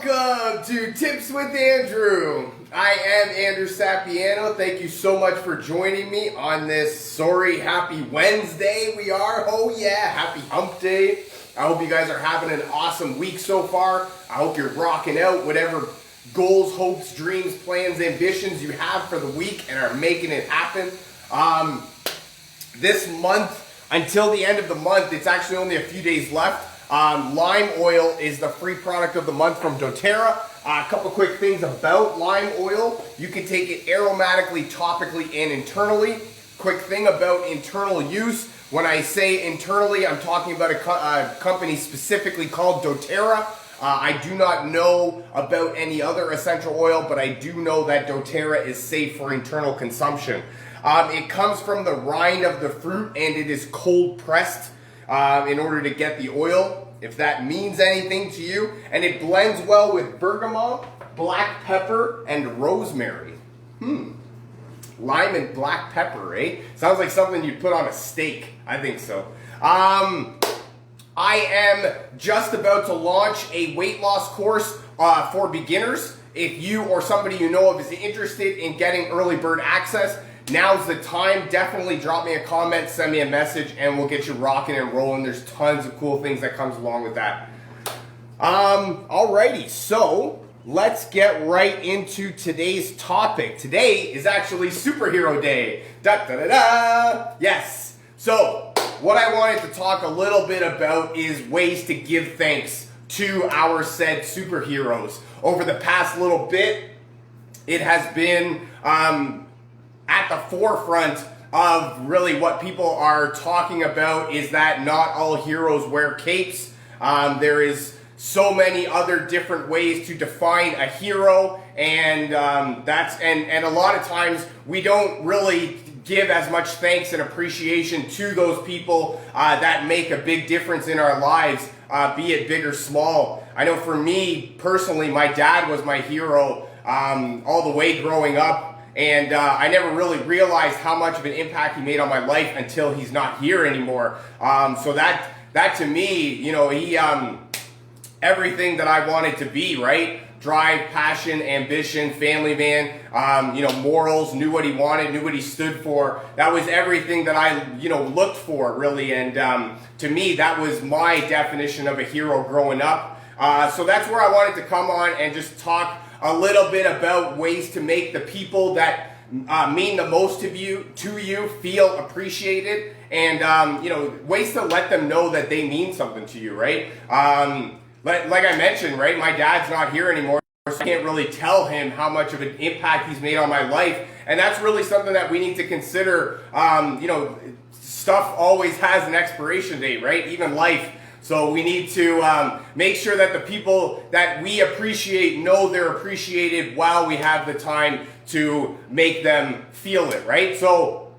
Welcome to Tips with Andrew. I am Andrew Sapiano. Thank you so much for joining me on this happy Wednesday we are. Oh yeah, happy hump day. I hope you guys are having an awesome week so far. I hope you're rocking out whatever goals, hopes, dreams, plans, ambitions you have for the week and are making it happen. This month, until the end of the month, it's actually only a few days left. Lime oil is the free product of the month from doTERRA. A couple quick things about lime oil. You can take it aromatically, topically, and internally. Quick thing about internal use. When I say internally, I'm talking about a company specifically called doTERRA. I do not know about any other essential oil, but I do know that doTERRA is safe for internal consumption. It comes from the rind of the fruit and it is cold pressed in order to get the oil, if that means anything to you. And it blends well with bergamot, black pepper, and rosemary. Lime and black pepper, eh? Sounds like something you'd put on a steak. I think so. I am just about to launch a weight loss course for beginners. If you or somebody you know of is interested in getting early bird access, now's the time. Definitely drop me a comment, send me a message, and we'll get you rocking and rolling. There's tons of cool things that comes along with that. Alrighty, so let's get right into today's topic. Today is actually Superhero Day. Da da da da. Yes. So what I wanted to talk a little bit about is ways to give thanks to our said superheroes. Over the past little bit, it has been at the forefront of really what people are talking about is that not all heroes wear capes. There is so many other different ways to define a hero, and and a lot of times we don't really give as much thanks and appreciation to those people that make a big difference in our lives, be it big or small. I know for me personally, my dad was my hero all the way growing up. And I never really realized how much of an impact he made on my life until he's not here anymore. So that to me, you know, he everything that I wanted to be, right? Drive, passion, ambition, family man, you know, morals, knew what he wanted, knew what he stood for. That was everything that I, you know, looked for, really. And to me, that was my definition of a hero growing up. So that's where I wanted to come on and just talk a little bit about ways to make the people that mean the most to you feel appreciated, and you know, ways to let them know that they mean something to you, right? Like I mentioned, right, my dad's not here anymore, so I can't really tell him how much of an impact he's made on my life, and that's really something that we need to consider. You know, stuff always has an expiration date, right? Even life. So we need to make sure that the people that we appreciate know they're appreciated while we have the time to make them feel it, right? So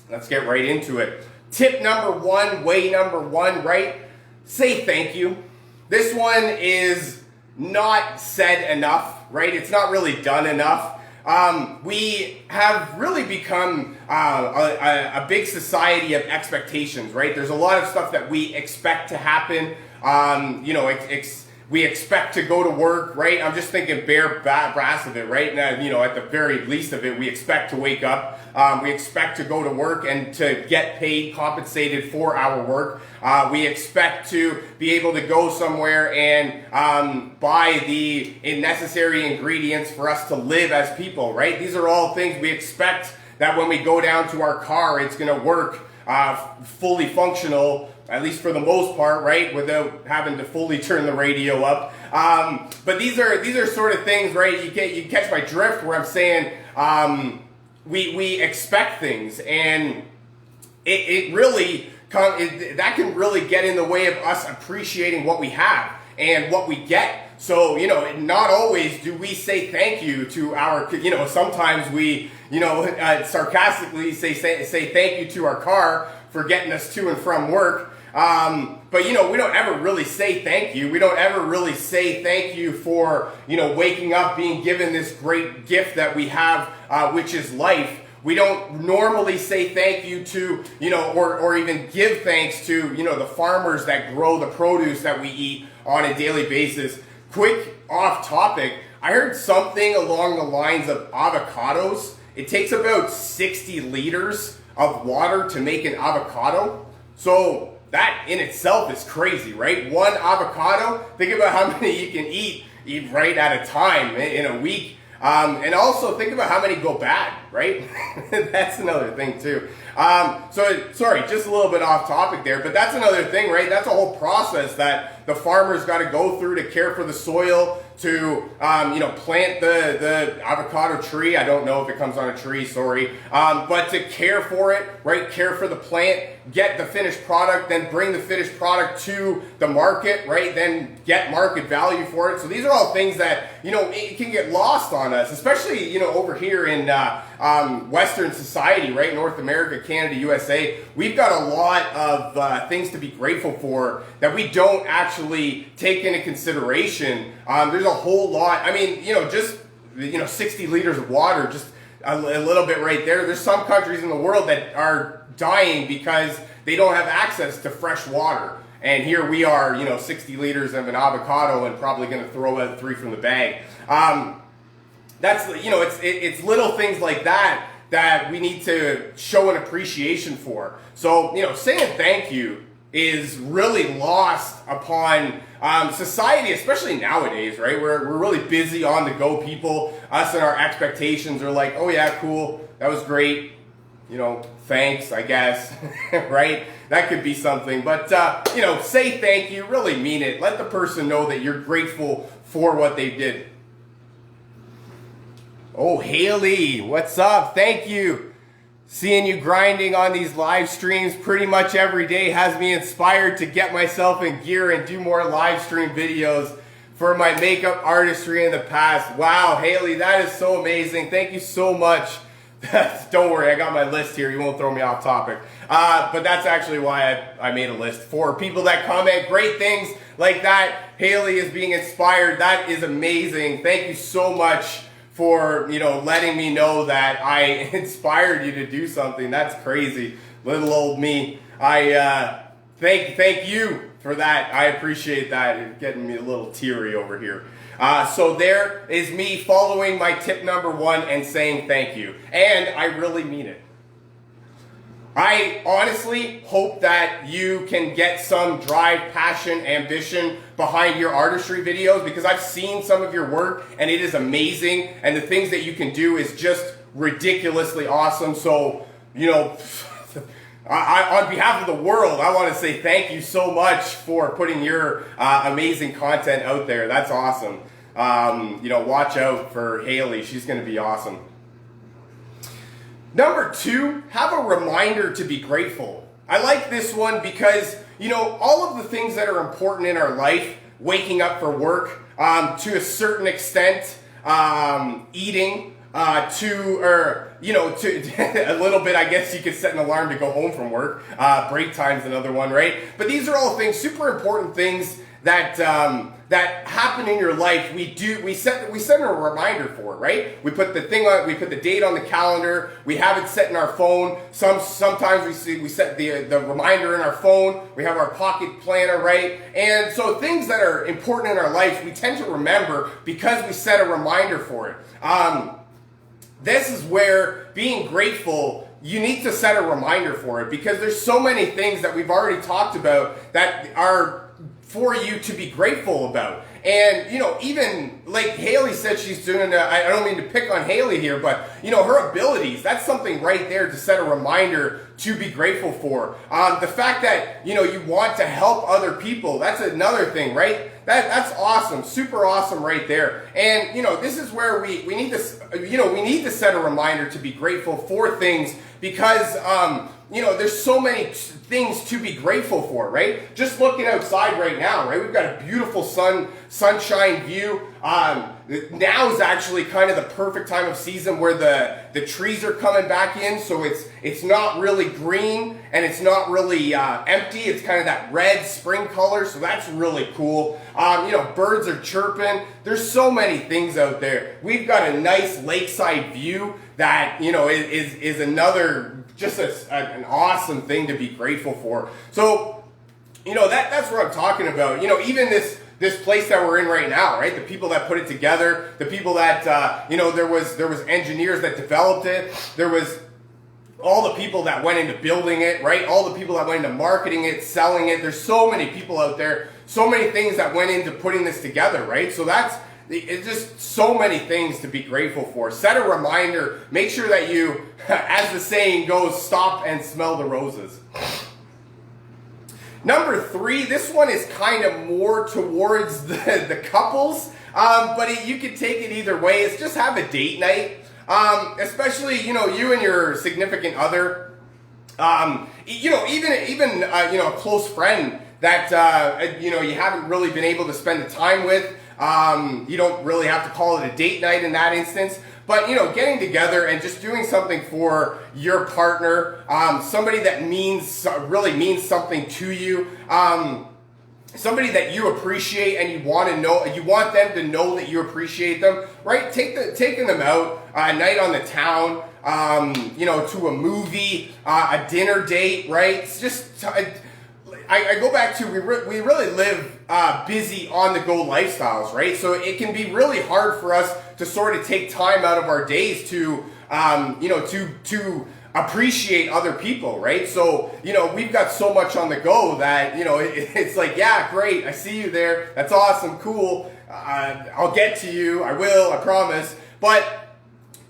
let's get right into it. Tip number one, way number one, right? Say thank you. This one is not said enough, right? It's not really done enough. We have really become a big society of expectations, right? There's a lot of stuff that we expect to happen. You know, we expect to go to work, right? I'm just thinking bare brass of it, right? Now, you know, at the very least of it, we expect to wake up. We expect to go to work and to get paid, compensated for our work. We expect to be able to go somewhere and buy the necessary ingredients for us to live as people, right? These are all things we expect that when we go down to our car, it's going to work fully functional, at least for the most part, right? Without having to fully turn the radio up. But these are sort of things, right? You catch my drift where I'm saying we expect things, and it really that can really get in the way of us appreciating what we have and what we get. So, you know, not always do we say thank you to our, you know, sometimes we, you know, sarcastically say thank you to our car for getting us to and from work. But, you know, we don't ever really say thank you. We don't ever really say thank you for, you know, waking up, being given this great gift that we have, which is life. We don't normally say thank you to, you know, or even give thanks to, you know, the farmers that grow the produce that we eat on a daily basis. quick off topic, I heard something along the lines of avocados. It takes about 60 liters of water to make an avocado. So that in itself is crazy, right? One avocado, think about how many you can eat right at a time in a week. And also think about how many go bad, right? That's another thing too. So sorry, just a little bit off topic there, but that's another thing, right? That's a whole process that the farmer's got to go through to care for the soil, to plant the avocado tree. I don't know if it comes on a tree, sorry, but to care for it, right? Care for the plant, get the finished product, then bring the finished product to the market, right? Then get market value for it. So these are all things that it can get lost on us, especially over here in Western society, right? North America, Canada, USA. We've got a lot of things to be grateful for that we don't actually take into consideration. There's a whole lot. I mean, just 60 liters of water, just a little bit right there. There's some countries in the world that are dying because they don't have access to fresh water. And here we are, 60 liters of an avocado and probably going to throw out 3 from the bag. That's, it's little things like that that we need to show an appreciation for. So, saying thank you is really lost upon society, especially nowadays, right? We're really busy, on the go people. Us and our expectations are like, oh yeah, cool, that was great, thanks, I guess, right? That could be something, but say thank you, really mean it. Let the person know that you're grateful for what they did. Oh, Haley, what's up? Thank you. Seeing you grinding on these live streams pretty much every day has me inspired to get myself in gear and do more live stream videos for my makeup artistry in the past. Wow, Haley, that is so amazing. Thank you so much. Don't worry, I got my list here. You won't throw me off topic. But that's actually why I made a list for people that comment great things like that. Haley is being inspired. That is amazing. Thank you so much for letting me know that I inspired you to do something. That's crazy. Little old me. I thank you for that. I appreciate that. You're getting me a little teary over here. So there is me following my tip number 1 and saying thank you. And I really mean it. I honestly hope that you can get some drive, passion, ambition behind your artistry videos, because I've seen some of your work and it is amazing, and the things that you can do is just ridiculously awesome. So, on behalf of the world, I want to say thank you so much for putting your amazing content out there. That's awesome. Watch out for Haley. She's going to be awesome. Number 2, have a reminder to be grateful. I like this one because, all of the things that are important in our life, waking up for work, to a certain extent, eating, to a little bit, I guess you could set an alarm to go home from work. Break time's another one, right? But these are all things, super important things that happen in your life. We set a reminder for it, right? We put the thing on, we put the date on the calendar. We have it set in our phone. Sometimes we set the reminder in our phone. We have our pocket planner, right? And so things that are important in our life, we tend to remember because we set a reminder for it. This is where being grateful, you need to set a reminder for it, because there's so many things that we've already talked about that are for you to be grateful about. And, even like Haley said, she's doing, I don't mean to pick on Haley here, but, her abilities, that's something right there to set a reminder to be grateful for. The fact that, you want to help other people, that's another thing, right? That's awesome, super awesome right there. And, this is where we need to set a reminder to be grateful for things, because, there's so many things to be grateful for, right? Just looking outside right now, right? We've got a beautiful sunshine view. Now is actually kind of the perfect time of season where the trees are coming back in, so it's not really green and it's not really empty. It's kind of that red spring color, so that's really cool. Birds are chirping. There's so many things out there. We've got a nice lakeside view that is another just an awesome thing to be grateful for. So, that's what I'm talking about. Even this this place that we're in right now, right? The people that put it together, the people that, there was engineers that developed it. There was all the people that went into building it, right? All the people that went into marketing it, selling it. There's so many people out there, so many things that went into putting this together, right? So it's just so many things to be grateful for. Set a reminder. Make sure that you, as the saying goes, stop and smell the roses. Number 3, this one is kind of more towards the couples, but you can take it either way. It's just have a date night. Especially, you and your significant other, even a close friend that, you haven't really been able to spend the time with. You don't really have to call it a date night in that instance, but, getting together and just doing something for your partner, somebody that really means something to you, somebody that you appreciate and you want them to know that you appreciate them, right? Taking them out a night on the town, to a movie, a dinner date, right? It's just, I go back to, we really live busy on-the-go lifestyles, right? So it can be really hard for us to sort of take time out of our days to appreciate other people, right? So, we've got so much on the go that, it's like, yeah, great, I see you there, that's awesome, cool, I'll get to you, I will, I promise, but,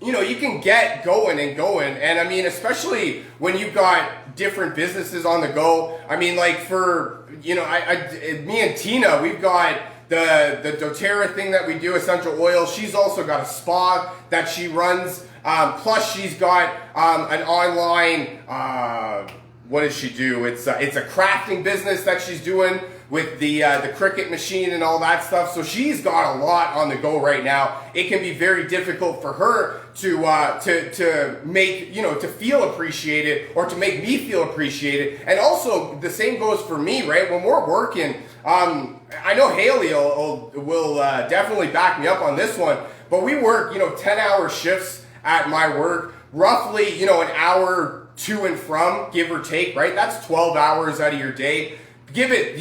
you can get going, and I mean, especially when you've got different businesses on the go. I mean, like for, me and Tina, we've got the doTERRA thing that we do, essential oil. She's also got a spa that she runs. Plus she's got an online, what does she do? It's a crafting business that she's doing with the Cricut machine and all that stuff. So she's got a lot on the go right now. It can be very difficult for her to make, to feel appreciated or to make me feel appreciated. And also the same goes for me, right? When we're working, I know Haley will definitely back me up on this one, but we work, 10-hour shifts at my work, roughly, an hour to and from, give or take, right? That's 12 hours out of your day. Give it,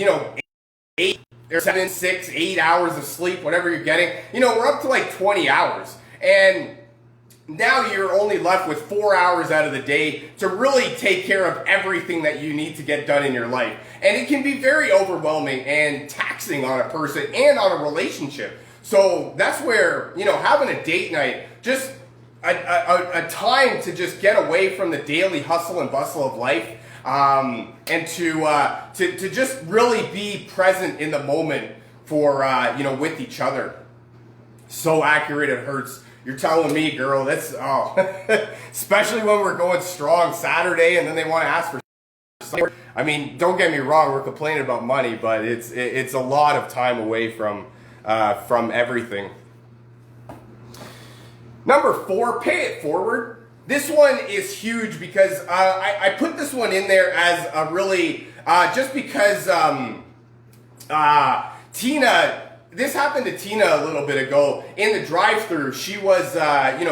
8 or 7, 6, 8 hours of sleep, whatever you're getting. We're up to like 20 hours. And now you're only left with 4 hours out of the day to really take care of everything that you need to get done in your life. And it can be very overwhelming and taxing on a person and on a relationship. So that's where, having a date night, just a time to just get away from the daily hustle and bustle of life, and to just really be present in the moment for, with each other. So accurate, it hurts. You're telling me, girl, that's, especially when we're going strong Saturday and then they want to ask for something. I mean, don't get me wrong, we're complaining about money, but it's a lot of time away from everything. Number 4, pay it forward. This one is huge because I put this one in there as a really, just because Tina, this happened to Tina a little bit ago in the drive-thru. She was,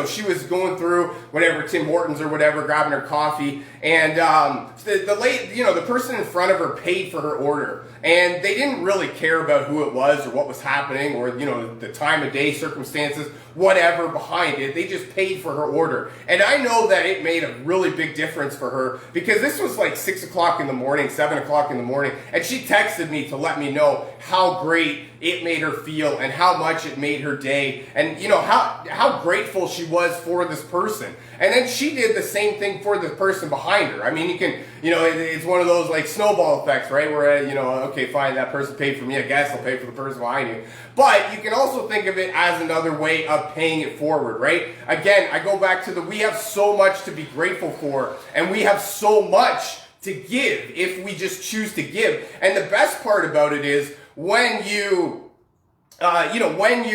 she was going through whatever, Tim Hortons or whatever, grabbing her coffee, and the person in front of her paid for her order, and they didn't really care about who it was or what was happening or, the time of day, circumstances, whatever behind it. They just paid for her order. And I know that it made a really big difference for her because this was like 6 o'clock in the morning, 7 o'clock in the morning, and she texted me to let me know how great it made her feel and how much it made her day and, how grateful she was for this person. And then she did the same thing for the person behind her. I mean, you can, it's one of those like snowball effects, right? Where, okay, fine, that person paid for me, I guess I'll pay for the person behind you. But you can also think of it as another way of paying it forward, right? Again, I go back to we have so much to be grateful for, and we have so much to give if we just choose to give. And the best part about it is when you, when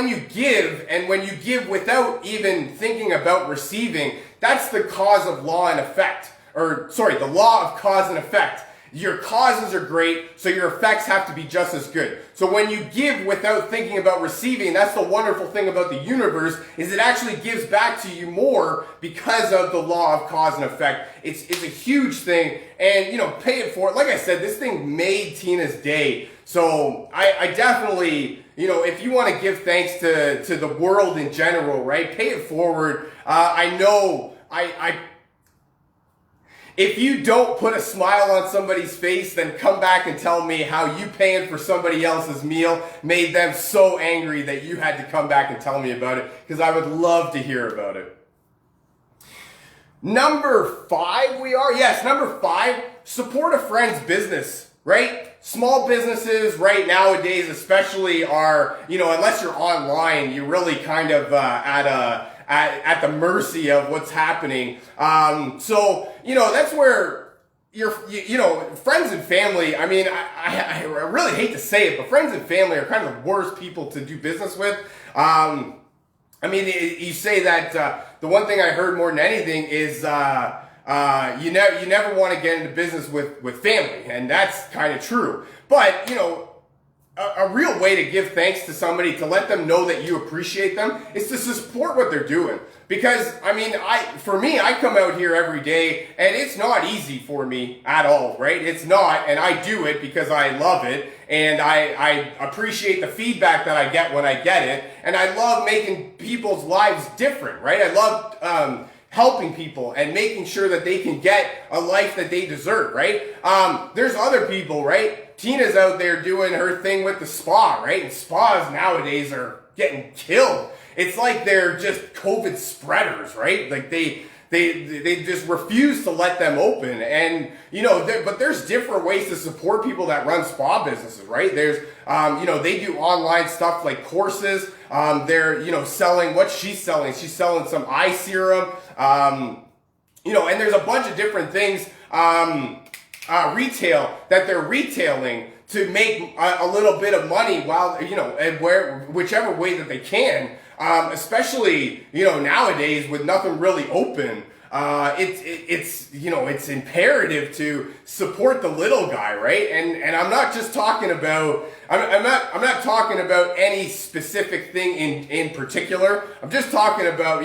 you give, and when you give without even thinking about receiving, that's the cause of law and effect, the law of cause and effect. your causes are great, so your effects have to be just as good. So when you give without thinking about receiving, that's the wonderful thing about the universe, is it actually gives back to you more because of the law of cause and effect. It's a huge thing, and pay it forward. Like I said, this thing made Tina's day. So I definitely, if you want to give thanks to the world in general, right, pay it forward. I know if you don't put a smile on somebody's face, then come back and tell me how you paying for somebody else's meal made them so angry that you had to come back and tell me about it, because I would love to hear about it. Number 5 number 5, support a friend's business, right? Small businesses right nowadays especially are, unless you're online, you're really kind of at the mercy of what's happening. So that's where friends and family, I really hate to say it, but friends and family are kind of the worst people to do business with. You say that the one thing I heard more than anything is you never want to get into business with family, and that's kind of true. But a real way to give thanks to somebody, to let them know that you appreciate them, is to support what they're doing. Because, for me, I come out here every day, and it's not easy for me at all, right? It's not, and I do it because I love it, and I appreciate the feedback that I get when I get it, and I love making people's lives different, right? I love helping people and making sure that they can get a life that they deserve, right? There's other people, right? Tina's out there doing her thing with the spa, right? And spas nowadays are getting killed. It's like they're just COVID spreaders, right? Like they just refuse to let them open. And, but there's different ways to support people that run spa businesses, right? There's, they do online stuff like courses. They're, selling what she's selling. She's selling some eye serum, and there's a bunch of different things, retail that they're retailing to make a little bit of money while, and whichever way that they can, especially, nowadays with nothing really open. It's imperative to support the little guy, right? And I'm not just talking about, I'm not talking about any specific thing in particular. I'm just talking about,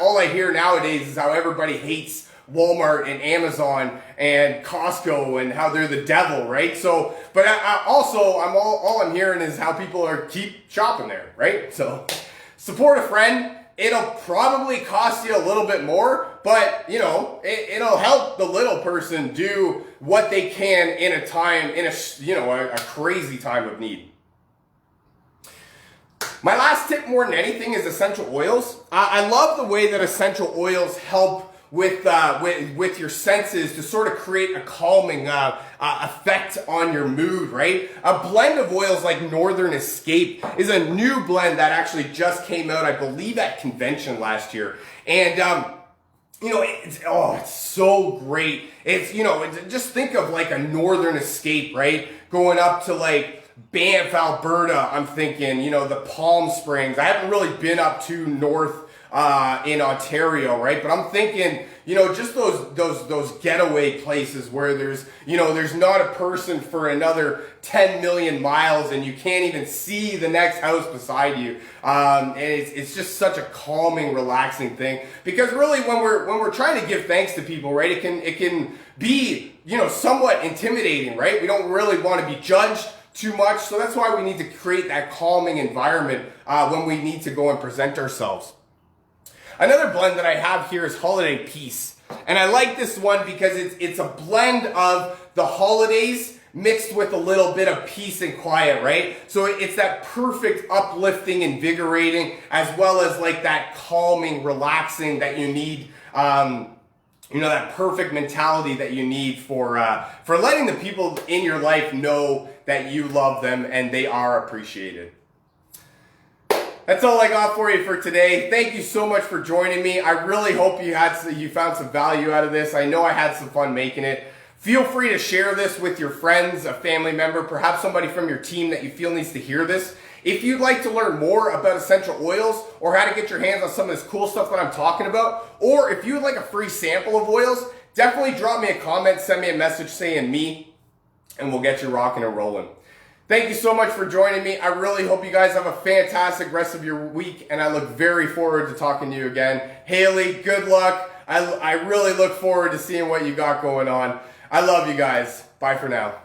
all I hear nowadays is how everybody hates Walmart and Amazon and Costco and how they're the devil, right? So, but all I'm hearing is how people keep shopping there, right? So, support a friend. It'll probably cost you a little bit more, but it'll help the little person do what they can in a crazy time of need. My last tip, more than anything, is essential oils. I love the way that essential oils help with your senses to sort of create a calming effect on your mood, right? A blend of oils like Northern Escape is a new blend that actually just came out, I believe, at convention last year. And it's so great. It's just think of like a Northern Escape, right? Going up to like Banff, Alberta, I'm thinking, the Palm Springs. I haven't really been up to north in Ontario, right? But I'm thinking, just those getaway places where there's not a person for another 10 million miles and you can't even see the next house beside you. And it's just such a calming, relaxing thing. Because really, when we're trying to give thanks to people, right, it can be, somewhat intimidating, right? We don't really want to be judged too much. So that's why we need to create that calming environment when we need to go and present ourselves. Another blend that I have here is Holiday Peace. And I like this one because it's a blend of the holidays mixed with a little bit of peace and quiet, right? So it's that perfect uplifting, invigorating, as well as like that calming, relaxing that you need, that perfect mentality that you need for letting the people in your life know that you love them and they are appreciated. That's all I got for you for today. Thank you so much for joining me. I really hope you found some value out of this. I know I had some fun making it. Feel free to share this with your friends, a family member, perhaps somebody from your team that you feel needs to hear this. If you'd like to learn more about essential oils or how to get your hands on some of this cool stuff that I'm talking about, or if you would like a free sample of oils, definitely drop me a comment, send me a message saying me, and we'll get you rocking and rolling. Thank you so much for joining me. I really hope you guys have a fantastic rest of your week, and I look very forward to talking to you again. Haley, good luck. I really look forward to seeing what you got going on. I love you guys. Bye for now.